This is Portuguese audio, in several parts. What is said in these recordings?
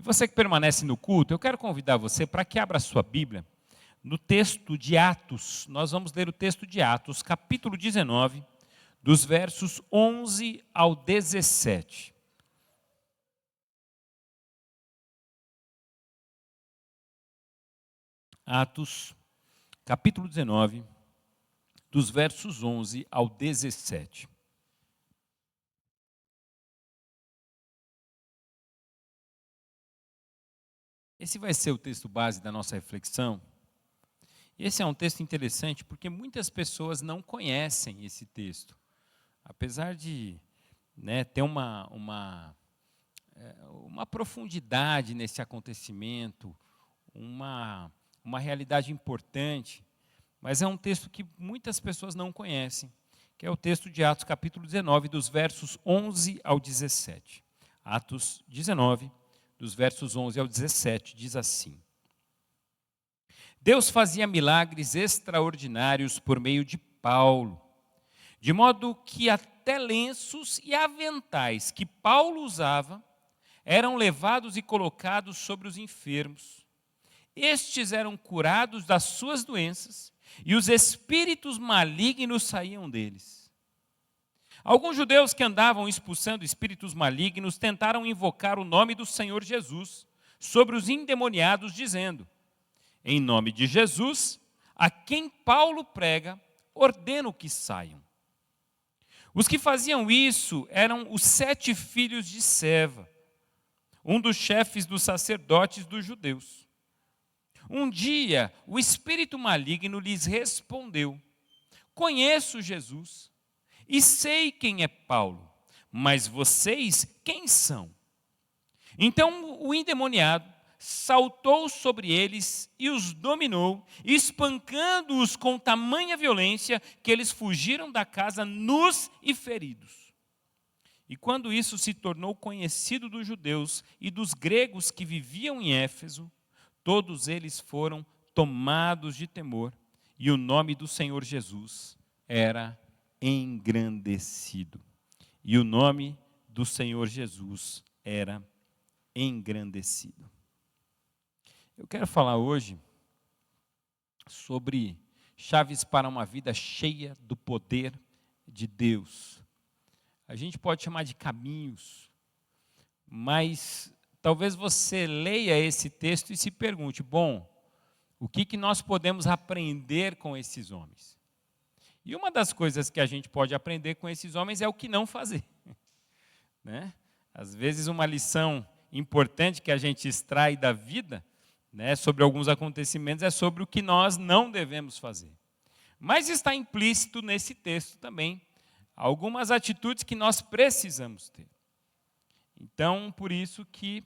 E você que permanece no culto, eu quero convidar você para que abra a sua Bíblia no texto de Atos. Nós vamos ler o texto de Atos, capítulo 19, dos versos 11 ao 17. Atos, capítulo 19, dos versos 11 ao 17. Esse vai ser o texto base da nossa reflexão. Esse é um texto interessante porque muitas pessoas não conhecem esse texto. Apesar de ter uma profundidade nesse acontecimento, uma realidade importante, mas é um texto que muitas pessoas não conhecem, que é o texto de Atos, capítulo 19, dos versos 11 ao 17. Atos 19, dos versos 11 ao 17, diz assim: Deus fazia milagres extraordinários por meio de Paulo, de modo que até lenços e aventais que Paulo usava eram levados e colocados sobre os enfermos. Estes eram curados das suas doenças e os espíritos malignos saíam deles. Alguns judeus que andavam expulsando espíritos malignos tentaram invocar o nome do Senhor Jesus sobre os endemoniados, dizendo: em nome de Jesus, a quem Paulo prega, ordeno que saiam. Os que faziam isso eram os 7 filhos de Seva, um dos chefes dos sacerdotes dos judeus. Um dia, o espírito maligno lhes respondeu: conheço Jesus e sei quem é Paulo, mas vocês quem são? Então o endemoniado saltou sobre eles e os dominou, espancando-os com tamanha violência que eles fugiram da casa nus e feridos. E quando isso se tornou conhecido dos judeus e dos gregos que viviam em Éfeso, todos eles foram tomados de temor, e o nome do Senhor Jesus era engrandecido. E o nome do Senhor Jesus era engrandecido. Eu quero falar hoje sobre chaves para uma vida cheia do poder de Deus. A gente pode chamar de caminhos, mas talvez você leia esse texto e se pergunte: bom, o que nós podemos aprender com esses homens? E uma das coisas que a gente pode aprender com esses homens é o que não fazer. Às vezes uma lição importante que a gente extrai da vida, sobre alguns acontecimentos, é sobre o que nós não devemos fazer. Mas está implícito nesse texto também algumas atitudes que nós precisamos ter. Então, por isso que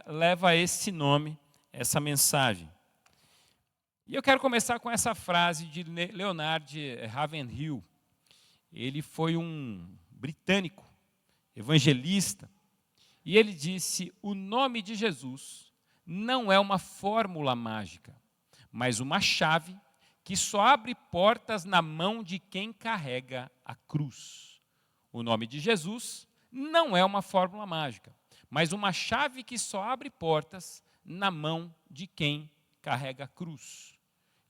leva esse nome, essa mensagem. E eu quero começar com essa frase de Leonard Ravenhill. Ele foi um britânico, evangelista, e ele disse: o nome de Jesus não é uma fórmula mágica, mas uma chave que só abre portas na mão de quem carrega a cruz. O nome de Jesus não é uma fórmula mágica, mas uma chave que só abre portas na mão de quem carrega a cruz.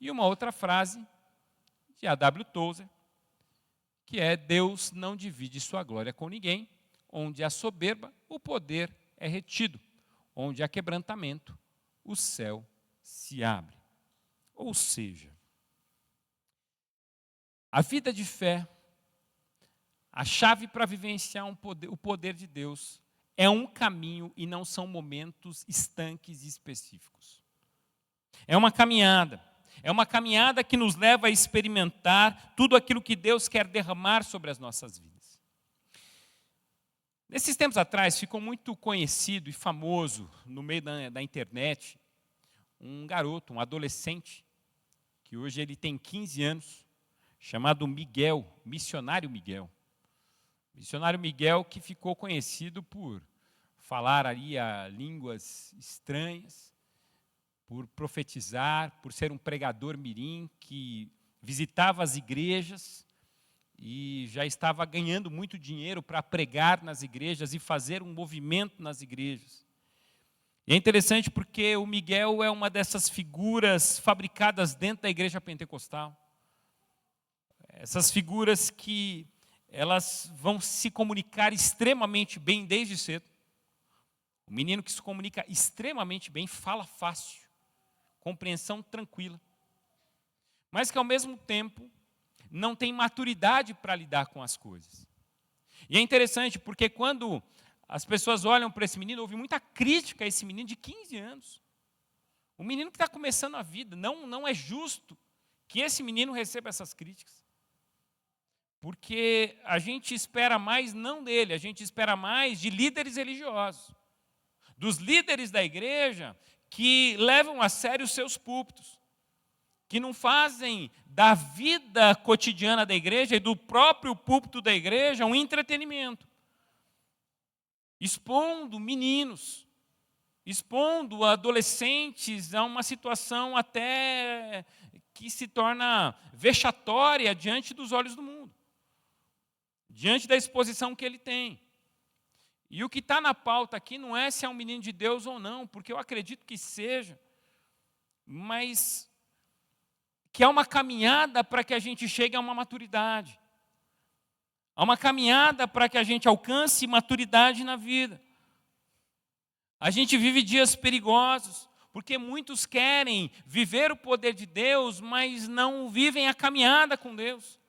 E uma outra frase de A.W. Tozer, que é: Deus não divide sua glória com ninguém, onde há soberba, o poder é retido, onde há quebrantamento, o céu se abre. Ou seja, a vida de fé, a chave para vivenciar o poder de Deus, é um caminho e não são momentos estanques e específicos. É uma caminhada. É uma caminhada que nos leva a experimentar tudo aquilo que Deus quer derramar sobre as nossas vidas. Nesses tempos atrás, ficou muito conhecido e famoso no meio da internet um garoto, um adolescente, que hoje ele tem 15 anos, chamado Miguel, missionário Miguel. Missionário Miguel, que ficou conhecido por falar ali línguas estranhas, por profetizar, por ser um pregador mirim que visitava as igrejas e já estava ganhando muito dinheiro para pregar nas igrejas e fazer um movimento nas igrejas. E é interessante porque o Miguel é uma dessas figuras fabricadas dentro da igreja pentecostal. Essas figuras que elas vão se comunicar extremamente bem desde cedo. O menino que se comunica extremamente bem, fala fácil, compreensão tranquila. Mas que ao mesmo tempo não tem maturidade para lidar com as coisas. E é interessante porque quando as pessoas olham para esse menino, houve muita crítica a esse menino de 15 anos. O menino que está começando a vida, não é justo que esse menino receba essas críticas. Porque a gente espera mais não dele, a gente espera mais de líderes religiosos. Dos líderes da igreja que levam a sério os seus púlpitos. Que não fazem da vida cotidiana da igreja e do próprio púlpito da igreja um entretenimento. Expondo meninos, expondo adolescentes a uma situação até que se torna vexatória diante dos olhos do mundo, diante da exposição que ele tem. E o que está na pauta aqui não é se é um menino de Deus ou não, porque eu acredito que seja, mas que é uma caminhada para que a gente chegue a uma maturidade. Há uma caminhada para que a gente alcance maturidade na vida. A gente vive dias perigosos, porque muitos querem viver o poder de Deus, mas não vivem a caminhada com Deus.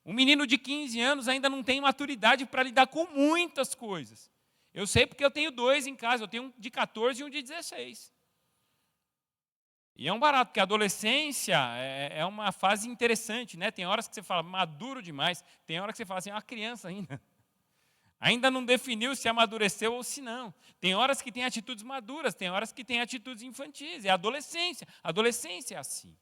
Um menino de 15 anos ainda não tem maturidade para lidar com muitas coisas. Eu sei porque eu tenho 2 em casa, eu tenho um de 14 e um de 16. E é um barato, porque a adolescência é uma fase interessante, né? Tem horas que você fala, maduro demais. Tem horas que você fala assim, é uma criança ainda. Ainda não definiu se amadureceu ou se não. Tem horas que tem atitudes maduras, tem horas que tem atitudes infantis. É a adolescência. A adolescência é assim.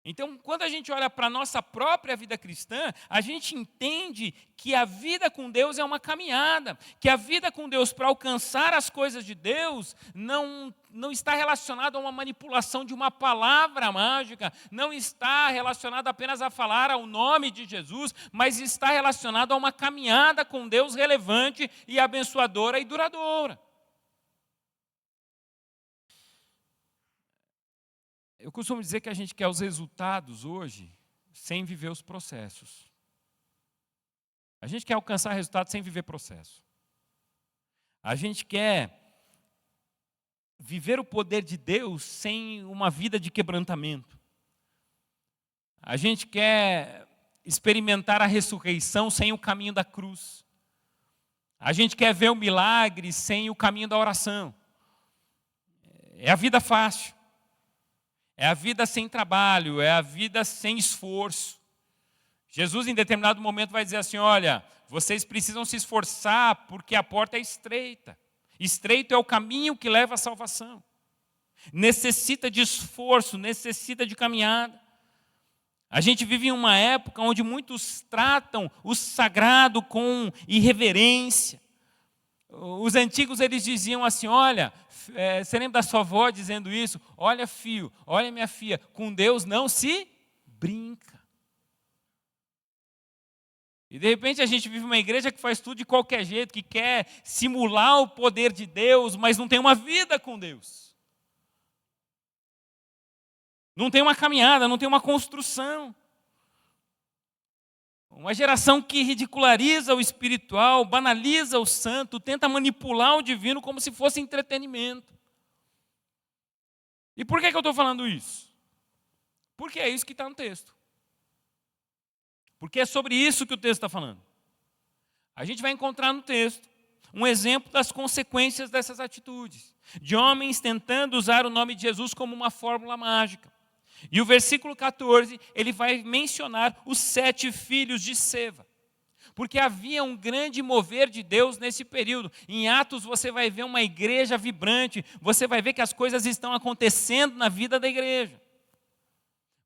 Então, quando a gente olha para a nossa própria vida cristã, a gente entende que a vida com Deus é uma caminhada, que a vida com Deus para alcançar as coisas de Deus não está relacionada a uma manipulação de uma palavra mágica, não está relacionada apenas a falar ao nome de Jesus, mas está relacionada a uma caminhada com Deus relevante e abençoadora e duradoura. Eu costumo dizer que a gente quer os resultados hoje sem viver os processos. A gente quer alcançar resultados sem viver processo. A gente quer viver o poder de Deus sem uma vida de quebrantamento. A gente quer experimentar a ressurreição sem o caminho da cruz. A gente quer ver o milagre sem o caminho da oração. É a vida fácil. É a vida sem trabalho, é a vida sem esforço. Jesus, em determinado momento, vai dizer assim, olha, vocês precisam se esforçar porque a porta é estreita. Estreito é o caminho que leva à salvação. Necessita de esforço, necessita de caminhada. A gente vive em uma época onde muitos tratam o sagrado com irreverência. Os antigos, eles diziam assim, olha, você lembra da sua avó dizendo isso? Olha, filho, olha, minha filha, com Deus não se brinca. E de repente a gente vive uma igreja que faz tudo de qualquer jeito, que quer simular o poder de Deus, mas não tem uma vida com Deus. Não tem uma caminhada, não tem uma construção. Uma geração que ridiculariza o espiritual, banaliza o santo, tenta manipular o divino como se fosse entretenimento. E por que eu estou falando isso? Porque é isso que está no texto. Porque é sobre isso que o texto está falando. A gente vai encontrar no texto um exemplo das consequências dessas atitudes, de homens tentando usar o nome de Jesus como uma fórmula mágica. E o versículo 14, ele vai mencionar os 7 filhos de Seva. Porque havia um grande mover de Deus nesse período. Em Atos você vai ver uma igreja vibrante, você vai ver que as coisas estão acontecendo na vida da igreja.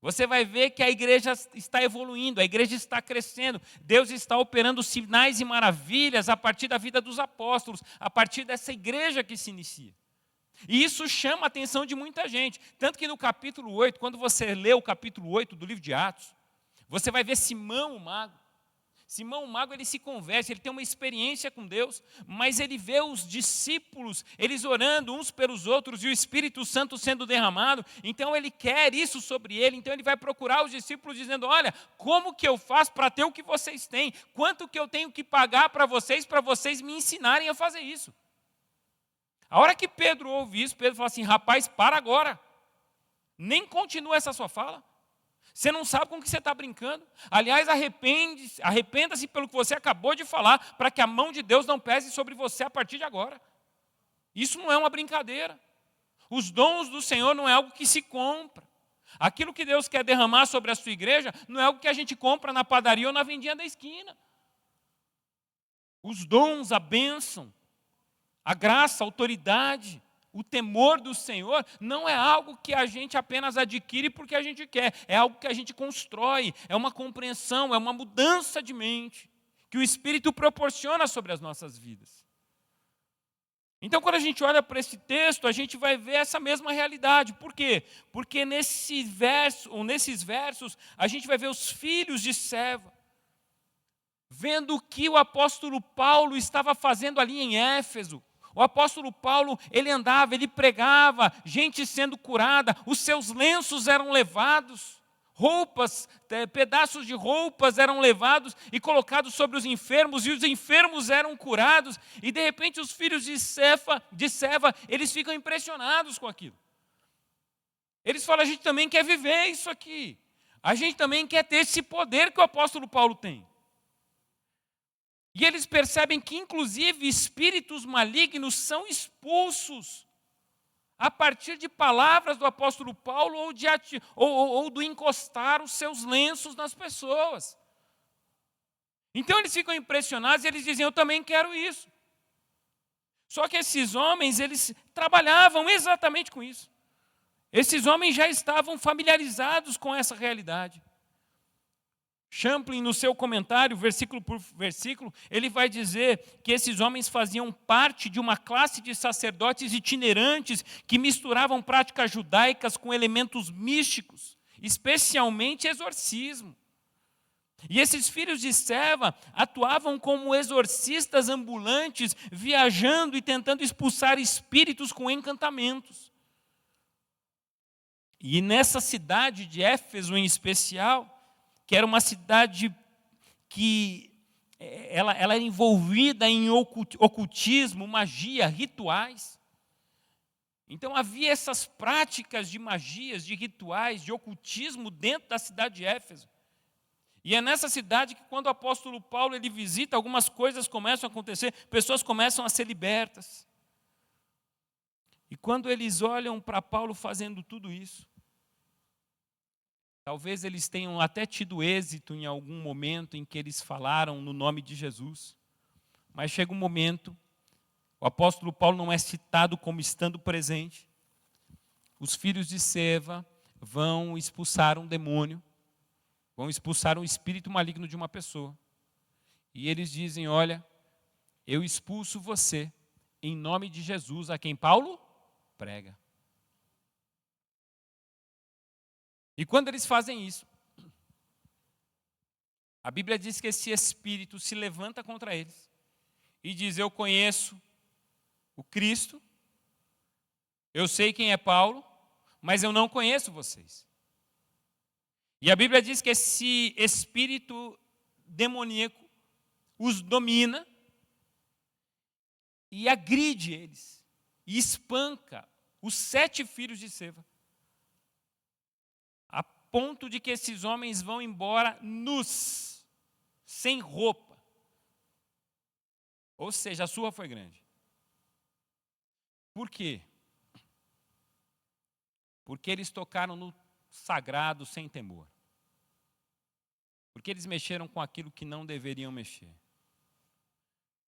Você vai ver que a igreja está evoluindo, a igreja está crescendo. Deus está operando sinais e maravilhas a partir da vida dos apóstolos, a partir dessa igreja que se inicia. E isso chama a atenção de muita gente. Tanto que no capítulo 8, quando você lê o capítulo 8 do livro de Atos, você vai ver Simão, o mago. Simão o mago, ele se converte, ele tem uma experiência com Deus, mas ele vê os discípulos, eles orando uns pelos outros e o Espírito Santo sendo derramado, então ele quer isso sobre ele, então ele vai procurar os discípulos dizendo, olha, como que eu faço para ter o que vocês têm? Quanto que eu tenho que pagar para vocês me ensinarem a fazer isso? A hora que Pedro ouve isso, Pedro fala assim, rapaz, para agora, nem continua essa sua fala. Você não sabe com o que você está brincando. Aliás, arrependa-se pelo que você acabou de falar, para que a mão de Deus não pese sobre você a partir de agora. Isso não é uma brincadeira. Os dons do Senhor não é algo que se compra. Aquilo que Deus quer derramar sobre a sua igreja não é algo que a gente compra na padaria ou na vendinha da esquina. Os dons, a bênção, a graça, a autoridade, o temor do Senhor não é algo que a gente apenas adquire porque a gente quer, é algo que a gente constrói, é uma compreensão, é uma mudança de mente que o Espírito proporciona sobre as nossas vidas. Então, quando a gente olha para esse texto, a gente vai ver essa mesma realidade. Por quê? Porque nesses versos, a gente vai ver os filhos de Seva, vendo o que o apóstolo Paulo estava fazendo ali em Éfeso. O apóstolo Paulo, ele andava, ele pregava, gente sendo curada, os seus lenços eram levados, roupas, pedaços de roupas eram levados e colocados sobre os enfermos, e os enfermos eram curados, e de repente os filhos de Seva, eles ficam impressionados com aquilo. Eles falam, a gente também quer viver isso aqui, a gente também quer ter esse poder que o apóstolo Paulo tem. E eles percebem que, inclusive, espíritos malignos são expulsos a partir de palavras do apóstolo Paulo ou do encostar os seus lenços nas pessoas. Então eles ficam impressionados e eles dizem, eu também quero isso. Só que esses homens, eles trabalhavam exatamente com isso. Esses homens já estavam familiarizados com essa realidade. Champlin, no seu comentário, versículo por versículo, ele vai dizer que esses homens faziam parte de uma classe de sacerdotes itinerantes que misturavam práticas judaicas com elementos místicos, especialmente exorcismo. E esses filhos de Seva atuavam como exorcistas ambulantes, viajando e tentando expulsar espíritos com encantamentos. E nessa cidade de Éfeso em especial, que era uma cidade que ela era envolvida em ocultismo, magia, rituais. Então havia essas práticas de magias, de rituais, de ocultismo dentro da cidade de Éfeso. E é nessa cidade que quando o apóstolo Paulo ele visita, algumas coisas começam a acontecer, pessoas começam a ser libertas. E quando eles olham para Paulo fazendo tudo isso, talvez eles tenham até tido êxito em algum momento em que eles falaram no nome de Jesus. Mas chega um momento, o apóstolo Paulo não é citado como estando presente. Os filhos de Seva vão expulsar um demônio, vão expulsar um espírito maligno de uma pessoa. E eles dizem, olha, eu expulso você em nome de Jesus, a quem Paulo prega. E quando eles fazem isso, a Bíblia diz que esse espírito se levanta contra eles e diz, eu conheço o Cristo, eu sei quem é Paulo, mas eu não conheço vocês. E a Bíblia diz que esse espírito demoníaco os domina e agride eles, e espanca os 7 filhos de Seva. A ponto de que esses homens vão embora nus, sem roupa. Ou seja, a surra foi grande. Por quê? Porque eles tocaram no sagrado sem temor. Porque eles mexeram com aquilo que não deveriam mexer.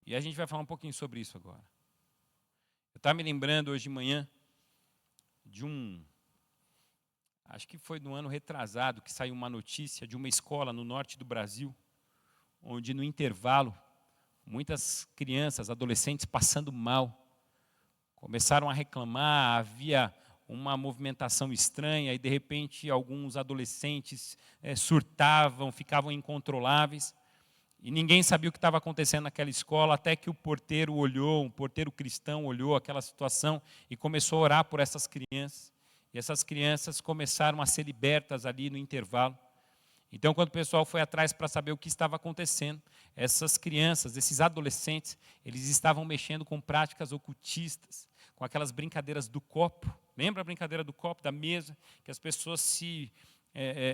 E a gente vai falar um pouquinho sobre isso agora. Eu estava me lembrando hoje de manhã de acho que foi no ano retrasado, que saiu uma notícia de uma escola no norte do Brasil, onde no intervalo, muitas crianças, adolescentes passando mal, começaram a reclamar, havia uma movimentação estranha e de repente alguns adolescentes surtavam, ficavam incontroláveis. E ninguém sabia o que estava acontecendo naquela escola, até que o porteiro olhou, um porteiro cristão olhou aquela situação e começou a orar por essas crianças. E essas crianças começaram a ser libertas ali no intervalo. Então, quando o pessoal foi atrás para saber o que estava acontecendo, essas crianças, esses adolescentes, eles estavam mexendo com práticas ocultistas, com aquelas brincadeiras do copo. Lembra a brincadeira do copo, da mesa? Que as pessoas se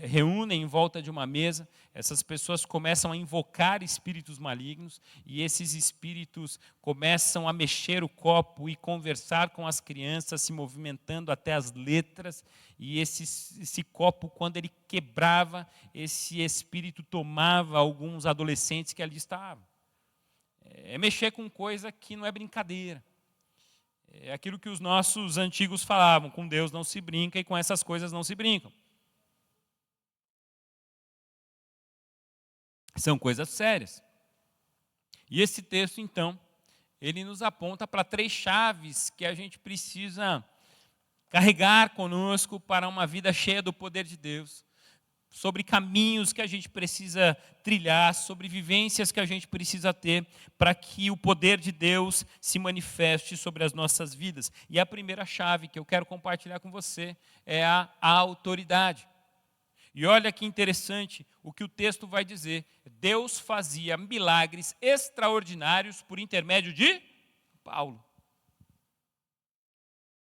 reúnem em volta de uma mesa, essas pessoas começam a invocar espíritos malignos, e esses espíritos começam a mexer o copo e conversar com as crianças, se movimentando até as letras, e esse copo, quando ele quebrava, esse espírito tomava alguns adolescentes que ali estavam. É mexer com coisa que não é brincadeira. É aquilo que os nossos antigos falavam, com Deus não se brinca e com essas coisas não se brincam. São coisas sérias. E esse texto, então, ele nos aponta para 3 chaves que a gente precisa carregar conosco para uma vida cheia do poder de Deus, sobre caminhos que a gente precisa trilhar, sobre vivências que a gente precisa ter para que o poder de Deus se manifeste sobre as nossas vidas. E a primeira chave que eu quero compartilhar com você é a autoridade. E olha que interessante o que o texto vai dizer. Deus fazia milagres extraordinários por intermédio de Paulo.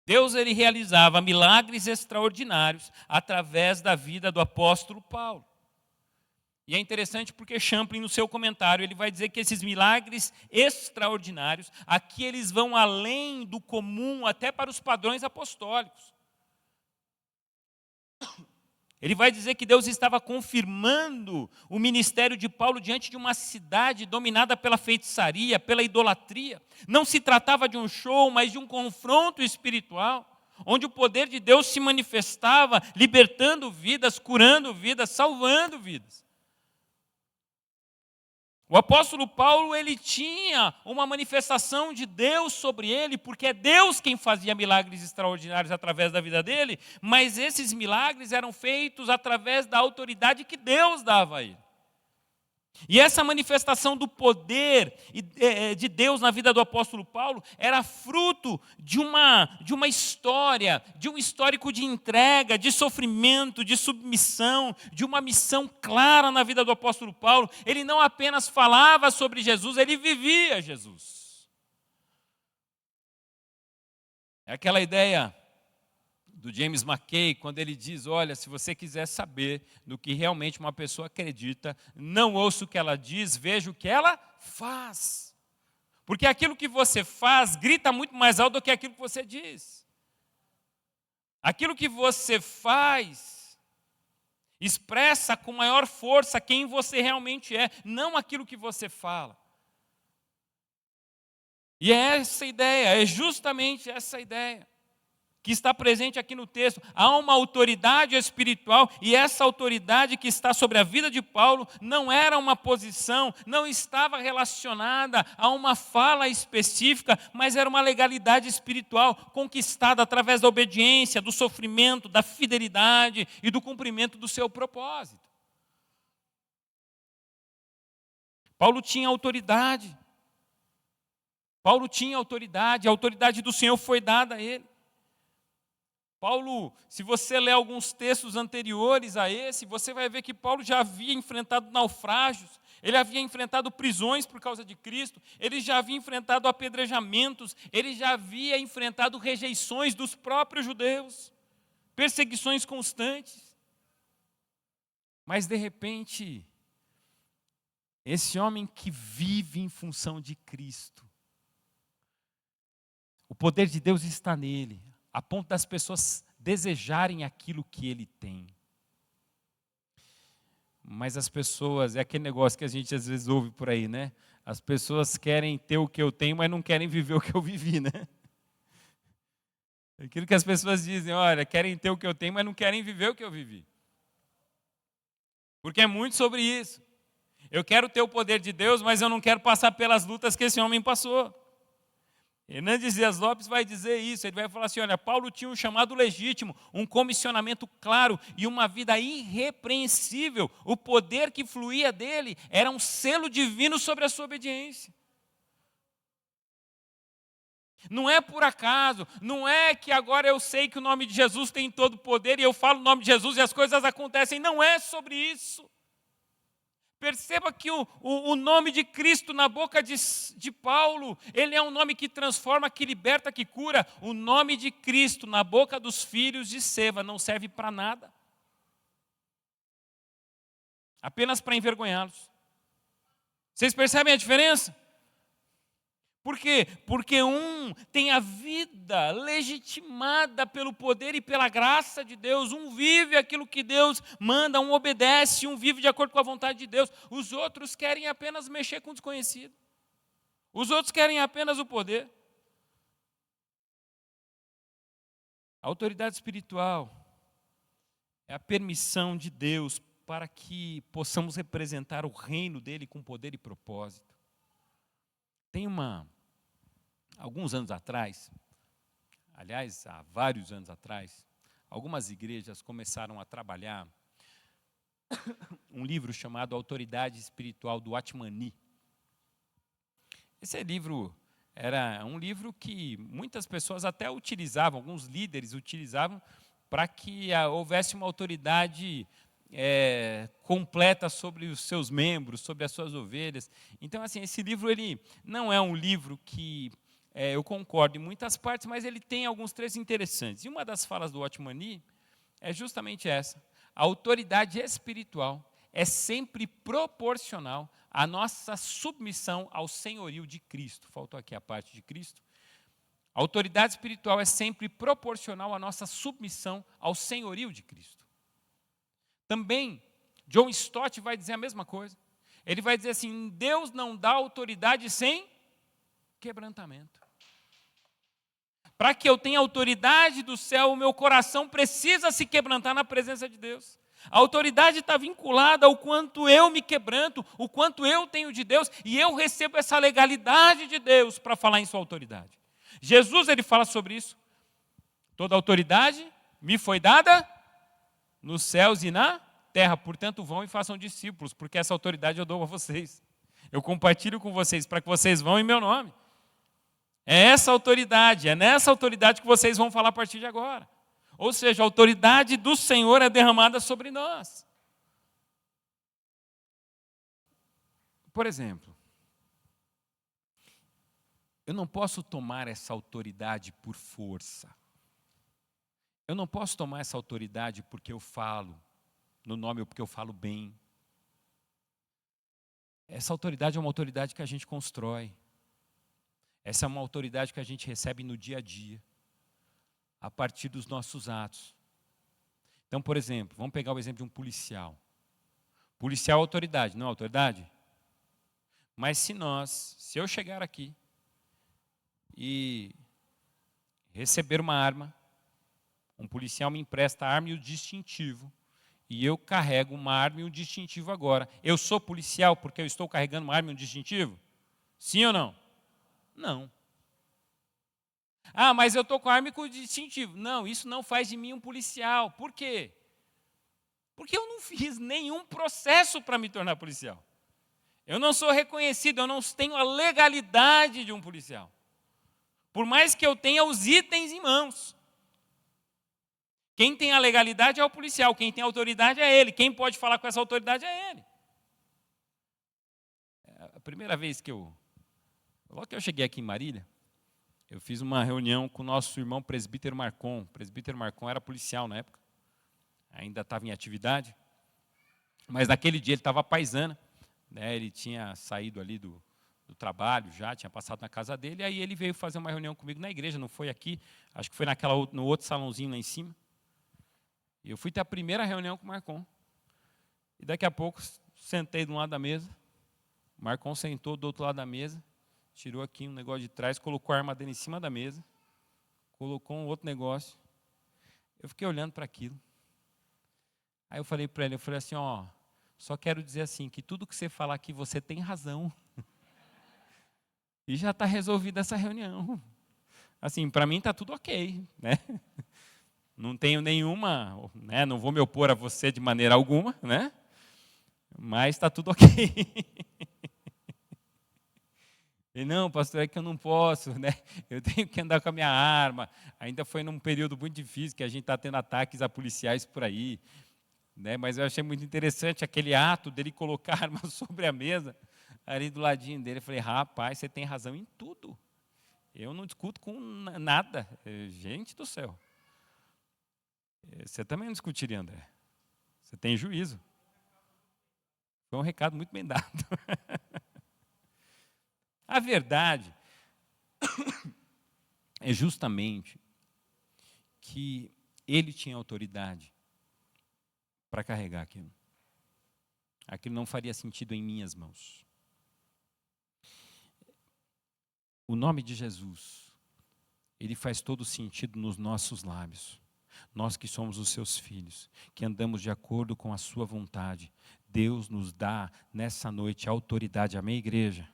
Deus ele realizava milagres extraordinários através da vida do apóstolo Paulo. E é interessante porque Champlin, no seu comentário, ele vai dizer que esses milagres extraordinários, aqui eles vão além do comum até para os padrões apostólicos. Ele vai dizer que Deus estava confirmando o ministério de Paulo diante de uma cidade dominada pela feitiçaria, pela idolatria. Não se tratava de um show, mas de um confronto espiritual, onde o poder de Deus se manifestava, libertando vidas, curando vidas, salvando vidas. O apóstolo Paulo, ele tinha uma manifestação de Deus sobre ele, porque é Deus quem fazia milagres extraordinários através da vida dele, mas esses milagres eram feitos através da autoridade que Deus dava a ele. E essa manifestação do poder de Deus na vida do apóstolo Paulo era fruto de uma história, de um histórico de entrega, de sofrimento, de submissão, de uma missão clara na vida do apóstolo Paulo. Ele não apenas falava sobre Jesus, ele vivia Jesus. É aquela ideia do James Mackay, quando ele diz, olha, se você quiser saber no que realmente uma pessoa acredita, não ouça o que ela diz, veja o que ela faz. Porque aquilo que você faz grita muito mais alto do que aquilo que você diz. Aquilo que você faz expressa com maior força quem você realmente é, não aquilo que você fala. E é essa ideia, é justamente essa ideia que está presente aqui no texto. Há uma autoridade espiritual, e essa autoridade que está sobre a vida de Paulo não era uma posição, não estava relacionada a uma fala específica, mas era uma legalidade espiritual conquistada através da obediência, do sofrimento, da fidelidade e do cumprimento do seu propósito. Paulo tinha autoridade. Paulo tinha autoridade, a autoridade do Senhor foi dada a ele. Paulo, se você ler alguns textos anteriores a esse, você vai ver que Paulo já havia enfrentado naufrágios, ele havia enfrentado prisões por causa de Cristo, ele já havia enfrentado apedrejamentos, ele já havia enfrentado rejeições dos próprios judeus, perseguições constantes. Mas, de repente, esse homem que vive em função de Cristo, o poder de Deus está nele, a ponto das pessoas desejarem aquilo que ele tem. Mas as pessoas, é aquele negócio que a gente às vezes ouve por aí, né? As pessoas querem ter o que eu tenho, mas não querem viver o que eu vivi, né? Aquilo que as pessoas dizem, olha, querem ter o que eu tenho, mas não querem viver o que eu vivi. Porque é muito sobre isso. Eu quero ter o poder de Deus, mas eu não quero passar pelas lutas que esse homem passou. Hernandes Dias Lopes vai dizer isso, ele vai falar assim, olha, Paulo tinha um chamado legítimo, um comissionamento claro e uma vida irrepreensível. O poder que fluía dele era um selo divino sobre a sua obediência. Não é por acaso, não é que agora eu sei que o nome de Jesus tem todo o poder e eu falo o nome de Jesus e as coisas acontecem, não é sobre isso. Perceba que o nome de Cristo na boca de Paulo, ele é um nome que transforma, que liberta, que cura. O nome de Cristo na boca dos filhos de Seva não serve para nada. Apenas para envergonhá-los. Vocês percebem a diferença? Por quê? Porque um tem a vida legitimada pelo poder e pela graça de Deus. Um vive aquilo que Deus manda, um obedece, um vive de acordo com a vontade de Deus. Os outros querem apenas mexer com o desconhecido. Os outros querem apenas o poder. A autoridade espiritual é a permissão de Deus para que possamos representar o reino dele com poder e propósito. Tem alguns anos atrás, aliás, há vários anos atrás, algumas igrejas começaram a trabalhar um livro chamado Autoridade Espiritual do Atmani. Esse livro era um livro que muitas pessoas até utilizavam, alguns líderes utilizavam, para que houvesse uma autoridade completa sobre os seus membros, sobre as suas ovelhas. Então, assim, esse livro ele não é um livro que eu concordo em muitas partes, mas ele tem alguns trechos interessantes. E uma das falas do Atmani é justamente essa. A autoridade espiritual é sempre proporcional à nossa submissão ao senhorio de Cristo. Faltou aqui a parte de Cristo. A autoridade espiritual é sempre proporcional à nossa submissão ao senhorio de Cristo. Também, John Stott vai dizer a mesma coisa. Ele vai dizer assim, Deus não dá autoridade sem quebrantamento. Para que eu tenha autoridade do céu, o meu coração precisa se quebrantar na presença de Deus. A autoridade está vinculada ao quanto eu me quebranto, o quanto eu tenho de Deus, e eu recebo essa legalidade de Deus para falar em sua autoridade. Jesus, ele fala sobre isso. Toda autoridade me foi dada nos céus e na terra, portanto vão e façam discípulos, porque essa autoridade eu dou a vocês. Eu compartilho com vocês para que vocês vão em meu nome. É essa autoridade, é nessa autoridade que vocês vão falar a partir de agora. Ou seja, a autoridade do Senhor é derramada sobre nós. Por exemplo, eu não posso tomar essa autoridade por força. Eu não posso tomar essa autoridade porque eu falo no nome ou porque eu falo bem. Essa autoridade é uma autoridade que a gente constrói. Essa é uma autoridade que a gente recebe no dia a dia, a partir dos nossos atos. Então, por exemplo, vamos pegar o exemplo de um policial. Policial é autoridade, não é autoridade? Mas se eu chegar aqui e receber uma arma, um policial me empresta a arma e o distintivo, e eu carrego uma arma e um distintivo agora. Eu sou policial porque eu estou carregando uma arma e um distintivo? Sim ou não? Não. Ah, mas eu estou com a arma e com o distintivo. Não, isso não faz de mim um policial. Por quê? Porque eu não fiz nenhum processo para me tornar policial. Eu não sou reconhecido, eu não tenho a legalidade de um policial. Por mais que eu tenha os itens em mãos. Quem tem a legalidade é o policial, quem tem a autoridade é ele. Quem pode falar com essa autoridade é ele. A primeira vez logo que eu cheguei aqui em Marília, eu fiz uma reunião com o nosso irmão presbítero Marcon. O presbítero Marcon era policial na época, ainda estava em atividade, mas naquele dia ele estava paisana, né? Ele tinha saído ali do trabalho já, tinha passado na casa dele, e aí ele veio fazer uma reunião comigo na igreja, não foi aqui, acho que foi no outro salãozinho lá em cima. E eu fui ter a primeira reunião com o Marcon. E daqui a pouco, sentei de um lado da mesa, o Marcon sentou do outro lado da mesa, tirou aqui um negócio de trás, colocou a arma dele em cima da mesa, colocou um outro negócio. Eu fiquei olhando para aquilo. Aí eu falei para ele, assim, só quero dizer assim, que tudo que você falar aqui, você tem razão. E já está resolvida essa reunião. Assim, para mim está tudo ok, né? Não tenho nenhuma, né? Não vou me opor a você de maneira alguma, né? Mas está tudo ok. E não, pastor, é que eu não posso, né? Eu tenho que andar com a minha arma. Ainda foi num período muito difícil que a gente está tendo ataques a policiais por aí, né? Mas eu achei muito interessante aquele ato dele colocar a arma sobre a mesa, ali do ladinho dele. Eu falei, rapaz, você tem razão em tudo. Eu não discuto com nada. Gente do céu. Você também não discutiria, André. Você tem juízo. Foi um recado muito bem dado. A verdade é justamente que ele tinha autoridade para carregar aquilo. Aquilo não faria sentido em minhas mãos. O nome de Jesus, ele faz todo sentido nos nossos lábios. Nós que somos os seus filhos, que andamos de acordo com a sua vontade, Deus nos dá nessa noite autoridade. Amém, igreja?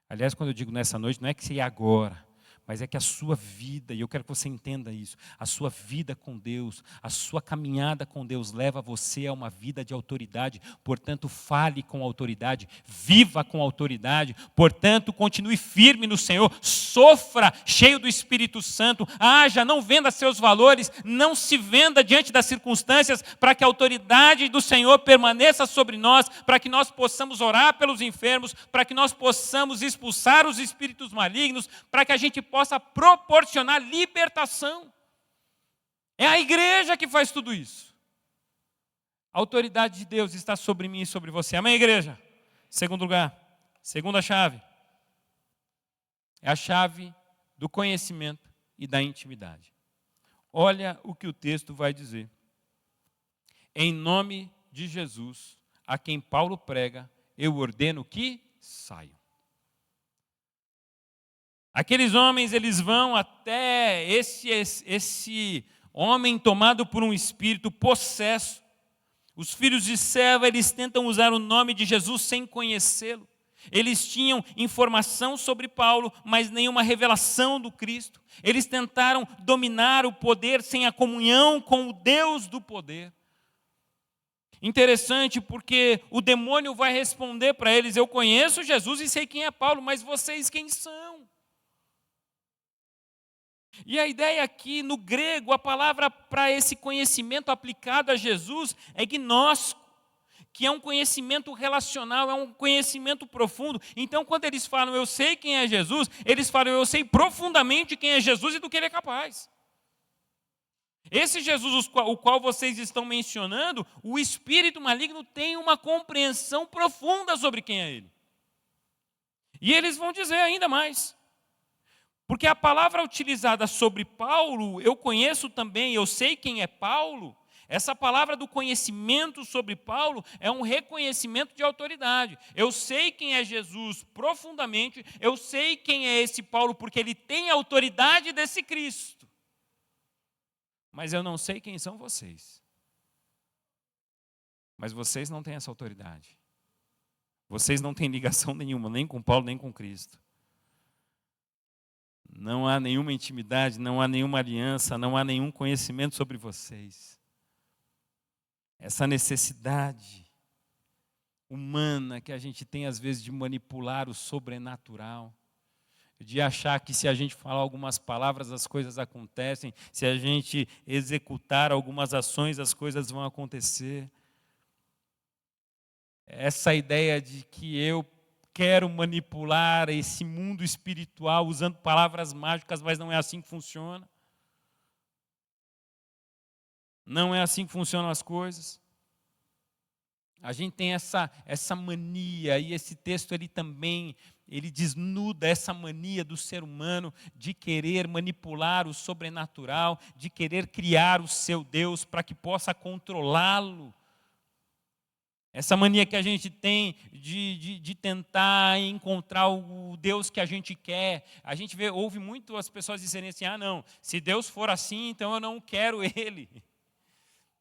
Aliás, quando eu digo nessa noite, não é que seja agora, mas é que a sua vida, e eu quero que você entenda isso, a sua vida com Deus, a sua caminhada com Deus leva você a uma vida de autoridade. Portanto, fale com autoridade, viva com autoridade. Portanto, continue firme no Senhor, sofra cheio do Espírito Santo, haja, não venda seus valores, não se venda diante das circunstâncias, para que a autoridade do Senhor permaneça sobre nós, para que nós possamos orar pelos enfermos, para que nós possamos expulsar os espíritos malignos, para que a gente possa proporcionar libertação. É a igreja que faz tudo isso. A autoridade de Deus está sobre mim e sobre você. Amém, igreja? Segundo lugar, segunda chave. É a chave do conhecimento e da intimidade. Olha o que o texto vai dizer. Em nome de Jesus, a quem Paulo prega, eu ordeno que saiam. Aqueles homens, eles vão até esse homem tomado por um espírito possesso. Os filhos de Seva, eles tentam usar o nome de Jesus sem conhecê-lo. Eles tinham informação sobre Paulo, mas nenhuma revelação do Cristo. Eles tentaram dominar o poder sem a comunhão com o Deus do poder. Interessante, porque o demônio vai responder para eles: eu conheço Jesus e sei quem é Paulo, mas vocês quem são? E a ideia aqui, no grego, a palavra para esse conhecimento aplicado a Jesus é gnóstico, que é um conhecimento relacional, é um conhecimento profundo. Então, quando eles falam, eu sei quem é Jesus, eles falam, eu sei profundamente quem é Jesus e do que ele é capaz. Esse Jesus, o qual vocês estão mencionando, o espírito maligno tem uma compreensão profunda sobre quem é ele. E eles vão dizer ainda mais. Porque a palavra utilizada sobre Paulo, eu conheço também, eu sei quem é Paulo. Essa palavra do conhecimento sobre Paulo é um reconhecimento de autoridade. Eu sei quem é Jesus profundamente, eu sei quem é esse Paulo porque ele tem a autoridade desse Cristo. Mas eu não sei quem são vocês. Mas vocês não têm essa autoridade. Vocês não têm ligação nenhuma, nem com Paulo, nem com Cristo. Não há nenhuma intimidade, não há nenhuma aliança, não há nenhum conhecimento sobre vocês. Essa necessidade humana que a gente tem às vezes de manipular o sobrenatural, de achar que se a gente falar algumas palavras as coisas acontecem, se a gente executar algumas ações as coisas vão acontecer. Essa ideia de que eu quero manipular esse mundo espiritual usando palavras mágicas, mas não é assim que funciona. Não é assim que funcionam as coisas. A gente tem essa mania, e esse texto ele desnuda essa mania do ser humano de querer manipular o sobrenatural, de querer criar o seu Deus para que possa controlá-lo. Essa mania que a gente tem de tentar encontrar o Deus que a gente quer. A gente ouve muito as pessoas dizerem assim, não, se Deus for assim, então eu não quero Ele.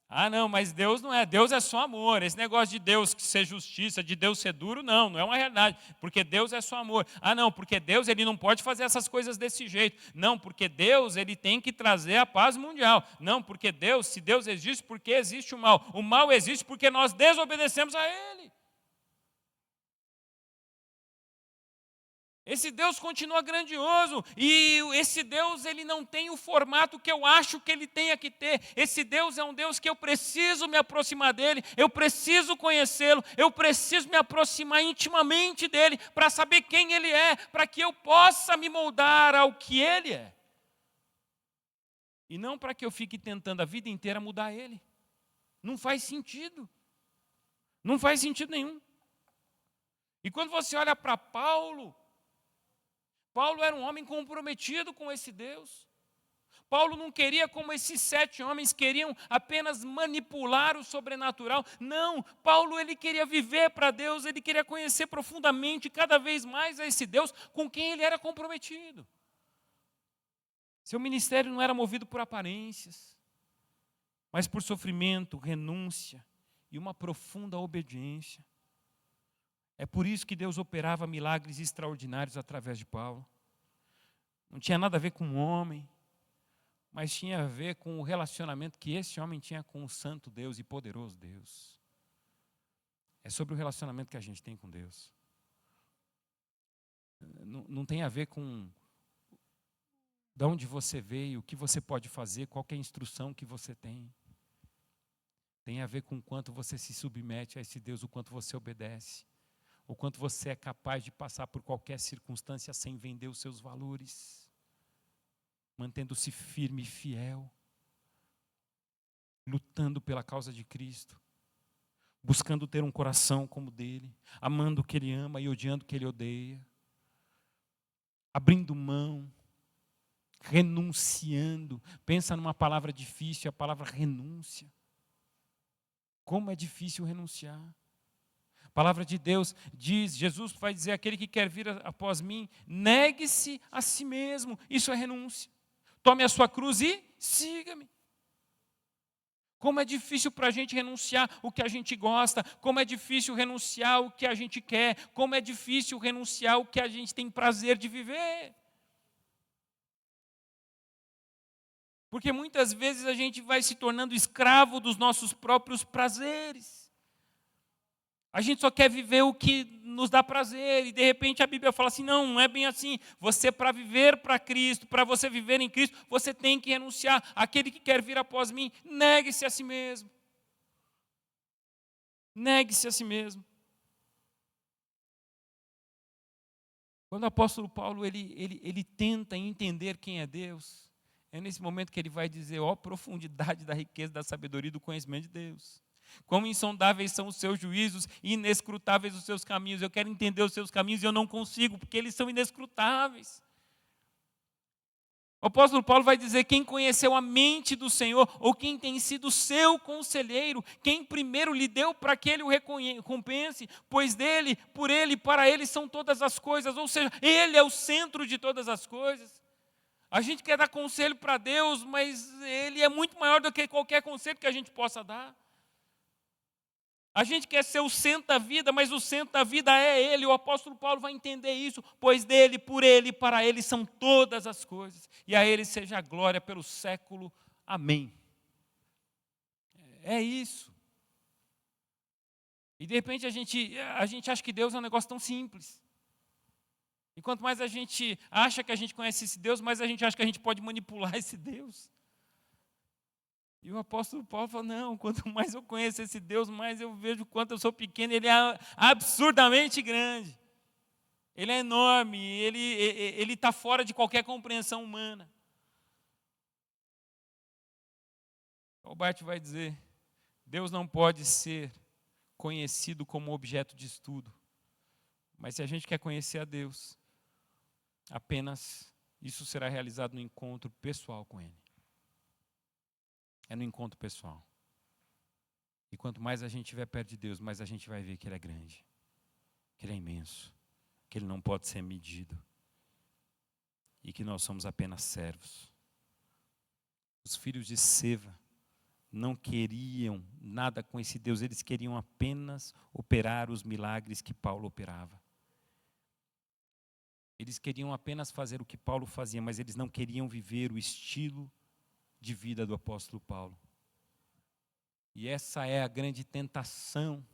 Ah, não, mas Deus não é. Deus é só amor. Esse negócio de Deus ser justiça, de Deus ser duro, não é uma realidade. Porque Deus é só amor. Ah, não, porque Deus ele não pode fazer essas coisas desse jeito. Não, porque Deus ele tem que trazer a paz mundial. Não, porque Deus, se Deus existe, porque existe o mal? O mal existe porque nós desobedecemos a Ele. Esse Deus continua grandioso e esse Deus ele não tem o formato que eu acho que ele tenha que ter. Esse Deus é um Deus que eu preciso me aproximar dele, eu preciso conhecê-lo, eu preciso me aproximar intimamente dele para saber quem ele é, para que eu possa me moldar ao que ele é. E não para que eu fique tentando a vida inteira mudar ele. Não faz sentido. Não faz sentido nenhum. E quando você olha para Paulo era um homem comprometido com esse Deus. Paulo não queria, como esses 7 homens queriam, apenas manipular o sobrenatural. Não, Paulo ele queria viver para Deus, ele queria conhecer profundamente, cada vez mais a esse Deus com quem ele era comprometido. Seu ministério não era movido por aparências, mas por sofrimento, renúncia e uma profunda obediência. É por isso que Deus operava milagres extraordinários através de Paulo. Não tinha nada a ver com o homem, mas tinha a ver com o relacionamento que esse homem tinha com o santo Deus e poderoso Deus. É sobre o relacionamento que a gente tem com Deus. Não tem a ver com de onde você veio, o que você pode fazer, qual que é a instrução que você tem. Tem a ver com o quanto você se submete a esse Deus, o quanto você obedece. O quanto você é capaz de passar por qualquer circunstância sem vender os seus valores, mantendo-se firme e fiel, lutando pela causa de Cristo, buscando ter um coração como o dele, amando o que ele ama e odiando o que ele odeia, abrindo mão, renunciando. Pensa numa palavra difícil, a palavra renúncia. Como é difícil renunciar. A palavra de Deus diz, Jesus vai dizer, aquele que quer vir após mim, negue-se a si mesmo. Isso é renúncia. Tome a sua cruz e siga-me. Como é difícil para a gente renunciar o que a gente gosta, como é difícil renunciar o que a gente quer, como é difícil renunciar o que a gente tem prazer de viver. Porque muitas vezes a gente vai se tornando escravo dos nossos próprios prazeres. A gente só quer viver o que nos dá prazer, e de repente a Bíblia fala assim, não é bem assim. Você, para viver para Cristo, para você viver em Cristo, você tem que renunciar. Aquele que quer vir após mim, negue-se a si mesmo. Negue-se a si mesmo. Quando o apóstolo Paulo ele tenta entender quem é Deus, é nesse momento que ele vai dizer, ó profundidade da riqueza, da sabedoria e do conhecimento de Deus. Quão insondáveis são os seus juízos e inescrutáveis os seus caminhos. Eu quero entender os seus caminhos e eu não consigo, porque eles são inescrutáveis. O apóstolo Paulo vai dizer, quem conheceu a mente do Senhor, ou quem tem sido seu conselheiro, quem primeiro lhe deu para que ele o recompense, pois dele, por ele, para ele são todas as coisas, ou seja, ele é o centro de todas as coisas. A gente quer dar conselho para Deus, mas ele é muito maior do que qualquer conselho que a gente possa dar. A gente quer ser o centro da vida, mas o centro da vida é Ele. O apóstolo Paulo vai entender isso, pois dele, por Ele, para Ele são todas as coisas. E a Ele seja a glória pelo século. Amém. É isso. E de repente a gente acha que Deus é um negócio tão simples. E quanto mais a gente acha que a gente conhece esse Deus, mais a gente acha que a gente pode manipular esse Deus. E o apóstolo Paulo fala, não, quanto mais eu conheço esse Deus, mais eu vejo o quanto eu sou pequeno. Ele é absurdamente grande. Ele é enorme, ele está fora de qualquer compreensão humana. O Bart vai dizer, Deus não pode ser conhecido como objeto de estudo. Mas se a gente quer conhecer a Deus, apenas isso será realizado no encontro pessoal com Ele. É no encontro pessoal. E quanto mais a gente estiver perto de Deus, mais a gente vai ver que Ele é grande, que Ele é imenso, que Ele não pode ser medido e que nós somos apenas servos. Os filhos de Seva não queriam nada com esse Deus, eles queriam apenas operar os milagres que Paulo operava. Eles queriam apenas fazer o que Paulo fazia, mas eles não queriam viver o estilo de vida do apóstolo Paulo. E essa é a grande tentação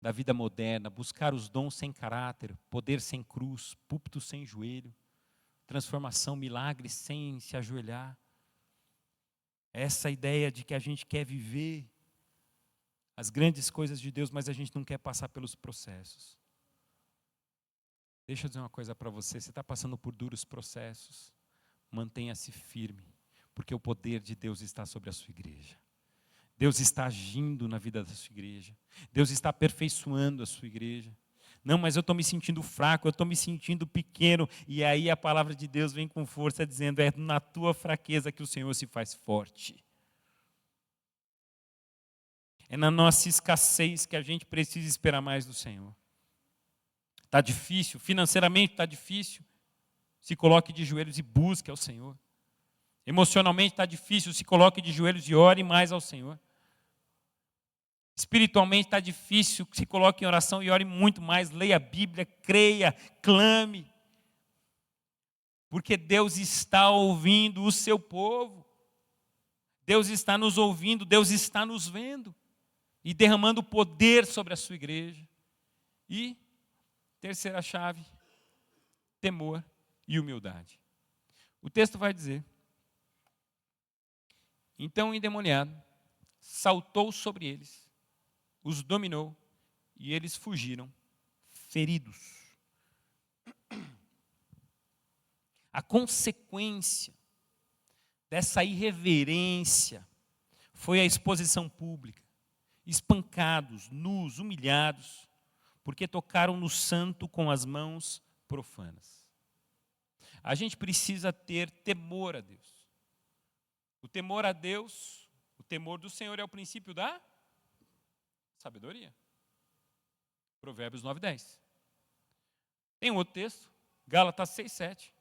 da vida moderna, buscar os dons sem caráter, poder sem cruz, púlpito sem joelho, transformação, milagres sem se ajoelhar. Essa ideia de que a gente quer viver as grandes coisas de Deus, mas a gente não quer passar pelos processos. Deixa eu dizer uma coisa para você, você está passando por duros processos, mantenha-se firme, porque o poder de Deus está sobre a sua igreja. Deus está agindo na vida da sua igreja. Deus está aperfeiçoando a sua igreja. Não, mas eu estou me sentindo fraco, eu estou me sentindo pequeno. E aí a palavra de Deus vem com força dizendo, é na tua fraqueza que o Senhor se faz forte. É na nossa escassez que a gente precisa esperar mais do Senhor. Está difícil, financeiramente está difícil. Se coloque de joelhos e busque ao Senhor. Emocionalmente está difícil, se coloque de joelhos e ore mais ao Senhor. Espiritualmente está difícil, se coloque em oração e ore muito mais, leia a Bíblia, creia, clame. Porque Deus está ouvindo o seu povo. Deus está nos ouvindo, Deus está nos vendo. E derramando poder sobre a sua igreja. E, terceira chave, temor e humildade. O texto vai dizer, então o endemoniado saltou sobre eles, os dominou e eles fugiram, feridos. A consequência dessa irreverência foi a exposição pública, espancados, nus, humilhados, porque tocaram no santo com as mãos profanas. A gente precisa ter temor a Deus. O temor a Deus, o temor do Senhor é o princípio da sabedoria. Provérbios 9:10. Tem um outro texto, Gálatas 6:7.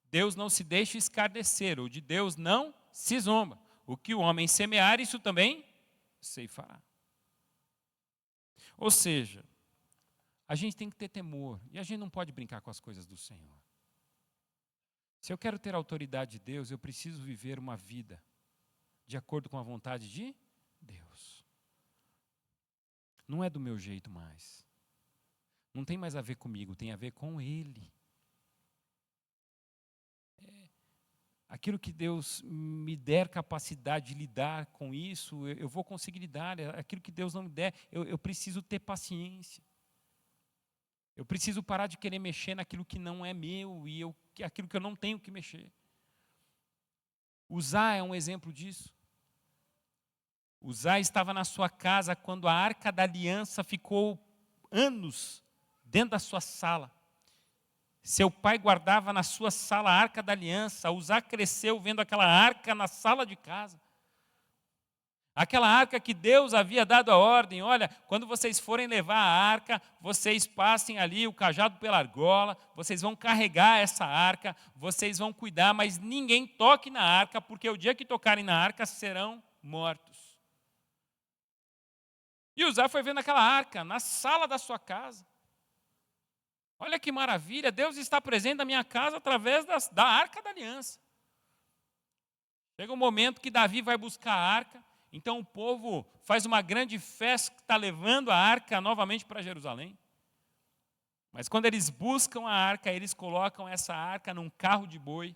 Deus não se deixa escarnecer, ou de Deus não se zomba. O que o homem semear, isso também ceifará. Ou seja, a gente tem que ter temor, e a gente não pode brincar com as coisas do Senhor. Se eu quero ter a autoridade de Deus, eu preciso viver uma vida de acordo com a vontade de Deus. Não é do meu jeito mais. Não tem mais a ver comigo, tem a ver com Ele. Aquilo que Deus me der capacidade de lidar com isso, eu vou conseguir lidar. Aquilo que Deus não me der, eu preciso ter paciência. Eu preciso parar de querer mexer naquilo que não é meu e aquilo que eu não tenho que mexer. Uzá é um exemplo disso. Uzá estava na sua casa quando a Arca da Aliança ficou anos dentro da sua sala. Seu pai guardava na sua sala a Arca da Aliança. Uzá cresceu vendo aquela arca na sala de casa. Aquela arca que Deus havia dado a ordem, olha, quando vocês forem levar a arca, vocês passem ali o cajado pela argola, vocês vão carregar essa arca, vocês vão cuidar, mas ninguém toque na arca, porque o dia que tocarem na arca serão mortos. E Uzá foi vendo aquela arca na sala da sua casa. Olha que maravilha, Deus está presente na minha casa através da Arca da Aliança. Chega um momento que Davi vai buscar a arca, então o povo faz uma grande festa que está levando a arca novamente para Jerusalém. Mas quando eles buscam a arca, eles colocam essa arca num carro de boi.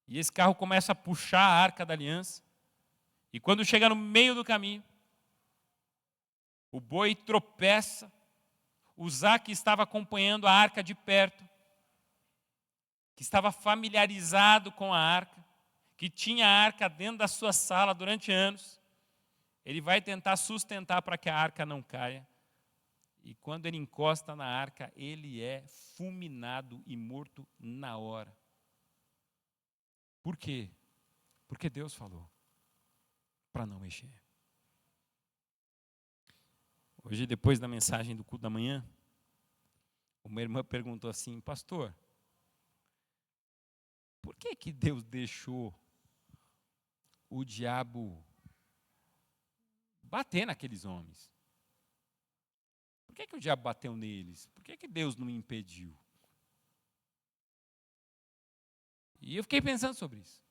E esse carro começa a puxar a Arca da Aliança. E quando chega no meio do caminho, o boi tropeça. Uzá, que estava acompanhando a arca de perto, que estava familiarizado com a arca, que tinha a arca dentro da sua sala durante anos, ele vai tentar sustentar para que a arca não caia. E quando ele encosta na arca, ele é fulminado e morto na hora. Por quê? Porque Deus falou para não mexer. Hoje, depois da mensagem do culto da manhã, uma irmã perguntou assim, pastor, por que Deus deixou o diabo bater naqueles homens? Por que o diabo bateu neles? Por que Deus não impediu? E eu fiquei pensando sobre isso.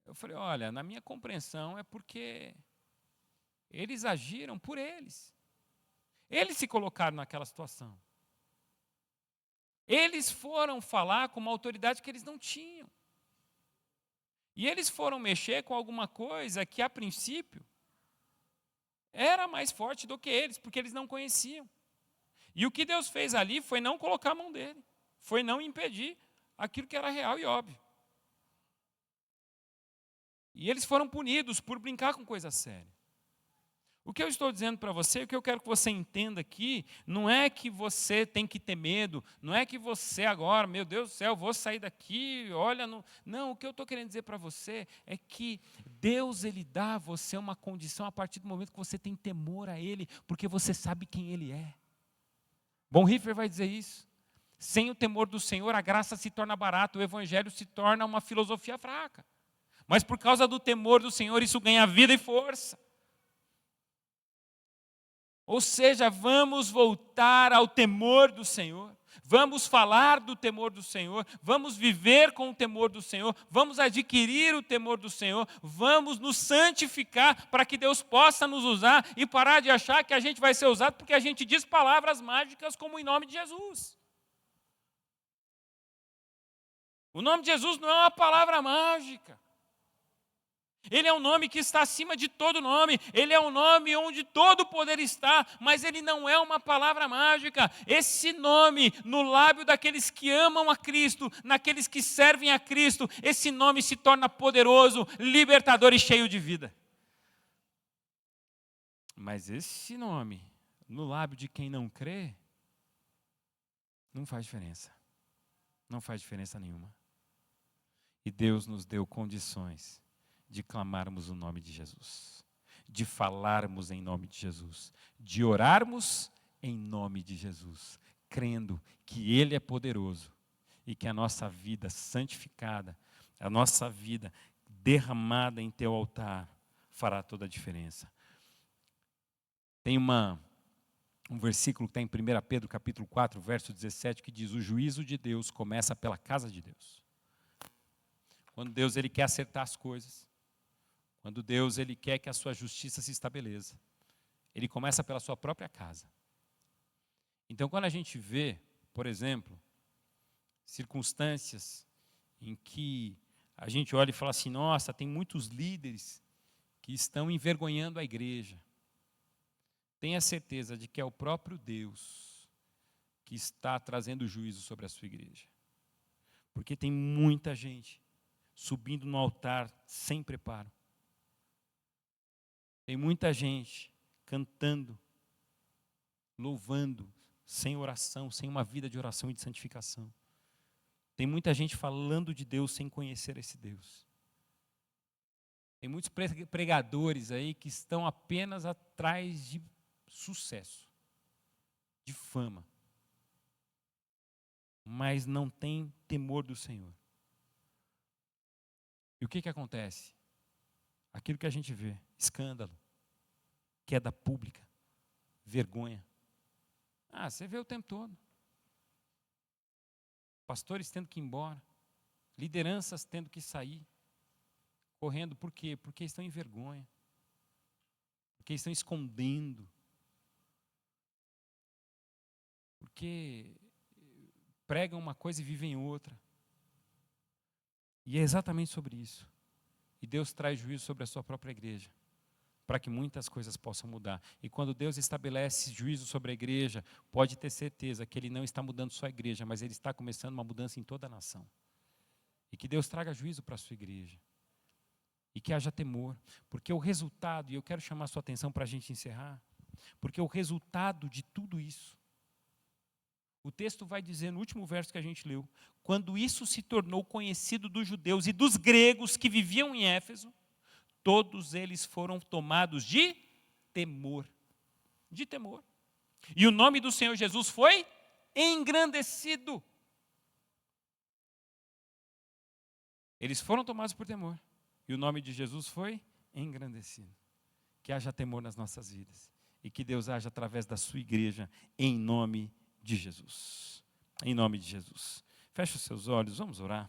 Eu falei, olha, na minha compreensão é porque eles agiram por eles. Eles se colocaram naquela situação. Eles foram falar com uma autoridade que eles não tinham. E eles foram mexer com alguma coisa que, a princípio, era mais forte do que eles, porque eles não conheciam. E o que Deus fez ali foi não colocar a mão dele, foi não impedir aquilo que era real e óbvio. E eles foram punidos por brincar com coisa séria. O que eu estou dizendo para você, o que eu quero que você entenda aqui, não é que você tem que ter medo, não é que você agora, meu Deus do céu, vou sair daqui, olha... Não, o que eu estou querendo dizer para você é que Deus, Ele dá a você uma condição a partir do momento que você tem temor a Ele, porque você sabe quem Ele é. Bonhoeffer vai dizer isso. Sem o temor do Senhor, a graça se torna barata, o Evangelho se torna uma filosofia fraca. Mas por causa do temor do Senhor, isso ganha vida e força. Ou seja, vamos voltar ao temor do Senhor, vamos falar do temor do Senhor, vamos viver com o temor do Senhor, vamos adquirir o temor do Senhor, vamos nos santificar para que Deus possa nos usar e parar de achar que a gente vai ser usado porque a gente diz palavras mágicas como em nome de Jesus. O nome de Jesus não é uma palavra mágica. Ele é um nome que está acima de todo nome, ele é um nome onde todo o poder está, mas ele não é uma palavra mágica. Esse nome, no lábio daqueles que amam a Cristo, naqueles que servem a Cristo, esse nome se torna poderoso, libertador e cheio de vida. Mas esse nome, no lábio de quem não crê, não faz diferença. Não faz diferença nenhuma. E Deus nos deu condições de clamarmos o nome de Jesus, de falarmos em nome de Jesus, de orarmos em nome de Jesus, crendo que Ele é poderoso e que a nossa vida santificada, a nossa vida derramada em Teu altar, fará toda a diferença. Tem um versículo que está em 1 Pedro capítulo 4, verso 17, que diz: o juízo de Deus começa pela casa de Deus. Quando Deus Ele quer acertar as coisas, quando Deus Ele quer que a sua justiça se estabeleça, Ele começa pela sua própria casa. Então, quando a gente vê, por exemplo, circunstâncias em que a gente olha e fala assim, nossa, tem muitos líderes que estão envergonhando a igreja. Tenha certeza de que é o próprio Deus que está trazendo juízo sobre a sua igreja. Porque tem muita gente subindo no altar sem preparo. Tem muita gente cantando, louvando, sem oração, sem uma vida de oração e de santificação. Tem muita gente falando de Deus sem conhecer esse Deus. Tem muitos pregadores aí que estão apenas atrás de sucesso, de fama, mas não tem temor do Senhor. E o que acontece? Aquilo que a gente vê, escândalo, queda pública, vergonha. Você vê o tempo todo. Pastores tendo que ir embora, lideranças tendo que sair, correndo. Por quê? Porque estão em vergonha, porque estão escondendo, porque pregam uma coisa e vivem outra. E é exatamente sobre isso. E Deus traz juízo sobre a sua própria igreja, para que muitas coisas possam mudar. E quando Deus estabelece juízo sobre a igreja, pode ter certeza que Ele não está mudando só a igreja, mas Ele está começando uma mudança em toda a nação. E que Deus traga juízo para a sua igreja. E que haja temor. Porque o resultado, e eu quero chamar a sua atenção para a gente encerrar, porque o resultado de tudo isso, o texto vai dizer no último verso que a gente leu, quando isso se tornou conhecido dos judeus e dos gregos que viviam em Éfeso, todos eles foram tomados de temor. De temor. E o nome do Senhor Jesus foi engrandecido. Eles foram tomados por temor. e o nome de Jesus foi engrandecido. Que haja temor nas nossas vidas e que Deus haja através da sua igreja, em nome de Jesus. Em nome de Jesus. Feche os seus olhos, vamos orar.